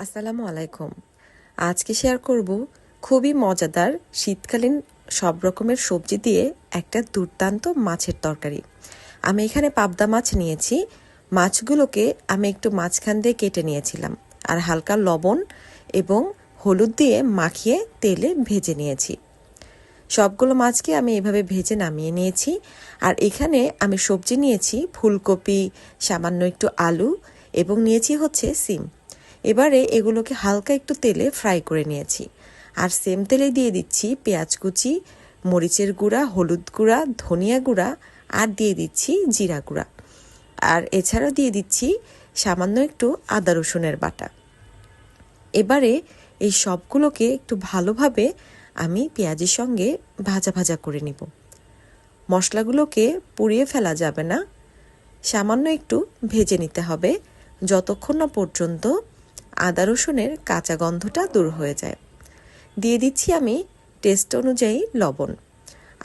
আসসালামু আলাইকুম। আজকে শেয়ার করব খুবই মজাদার শীতকালীন সব রকমের সবজি দিয়ে একটা দুর্দান্ত মাছের তরকারি। আমি এখানে পাবদা মাছ নিয়েছি। মাছগুলোকে আমি একটু মাঝখান দিয়ে কেটে নিয়েছিলাম আর হালকা লবণ এবং হলুদ দিয়ে মাখিয়ে তেলে ভেজে নিয়েছি। সবগুলো মাছকে আমি এভাবে ভেজে নামিয়ে নিয়েছি। আর এখানে আমি সবজি নিয়েছি ফুলকপি, সামান্য একটু আলু এবং নিয়েছি হচ্ছে সিম। এবারে এগুলোকে হালকা একটু তেলে ফ্রাই করে নিয়েছি। আর সেম তেলে দিয়ে দিচ্ছি পেঁয়াজ কুচি, মরিচের গুঁড়া, হলুদ গুঁড়া, ধনিয়া গুঁড়া আর দিয়ে দিচ্ছি জিরা গুঁড়া। আর এছাড়াও দিয়ে দিচ্ছি সামান্য একটু আদা রসুনের বাটা। এবারে এই সবগুলোকে একটু ভালোভাবে আমি পেঁয়াজের সঙ্গে ভাজা ভাজা করে নিব। মশলাগুলোকে পুড়িয়ে ফেলা যাবে না, সামান্য একটু ভেজে নিতে হবে যতক্ষণ না পর্যন্ত আদা রসুনের কাঁচা গন্ধটা দূর হয়ে যায়। দিয়ে দিচ্ছি আমি টেস্ট অনুযায়ী লবণ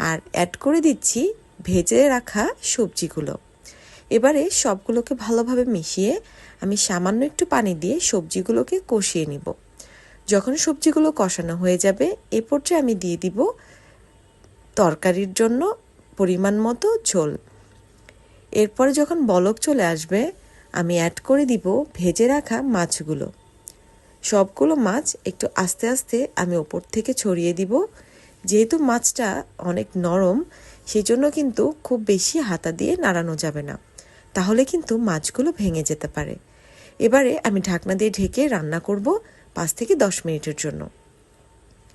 আর অ্যাড করে দিচ্ছি ভেজে রাখা সবজিগুলো। এবারে সবগুলোকে ভালোভাবে মিশিয়ে আমি সামান্য একটু পানি দিয়ে সবজিগুলোকে কষিয়ে নিব। যখন সবজিগুলো কষানো হয়ে যাবে এ পর্যায়ে আমি দিয়ে দিব তরকারির জন্য পরিমাণ মতো ঝোল। এরপরে যখন বলক চলে আসবে আমি অ্যাড করে দিব ভেজে রাখা মাছগুলো। সবগুলো মাছ একটু আস্তে আস্তে আমি ওপর থেকে ছড়িয়ে দিব। যেহেতু মাছটা অনেক নরম সেই জন্য কিন্তু খুব বেশি হাতা দিয়ে নাড়ানো যাবে না, তাহলে কিন্তু মাছগুলো ভেঙে যেতে পারে। এবারে আমি ঢাকনা দিয়ে ঢেকে রান্না করব 5 থেকে 10 মিনিটের জন্য।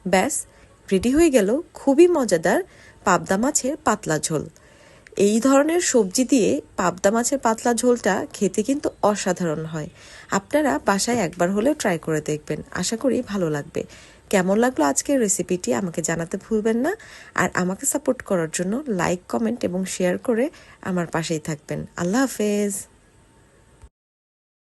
ব্যাস রেডি হয়ে গেল খুবই মজাদার পাবদা মাছের পাতলা ঝোল। এই ধরনের সবজি দিয়ে পাবদা মাছের পাতলা ঝোলটা খেতে কিন্তু অসাধারণ হয়। আপনারা বাসায় একবার হলেও ট্রাই করে দেখবেন, আশা করি ভালো লাগবে। কেমন লাগলো আজকের রেসিপিটি আমাকে জানাতে ভুলবেন না। আর আমাকে সাপোর্ট করার জন্য লাইক, কমেন্ট এবং শেয়ার করে আমার পাশেই থাকবেন। আল্লাহ হাফেজ।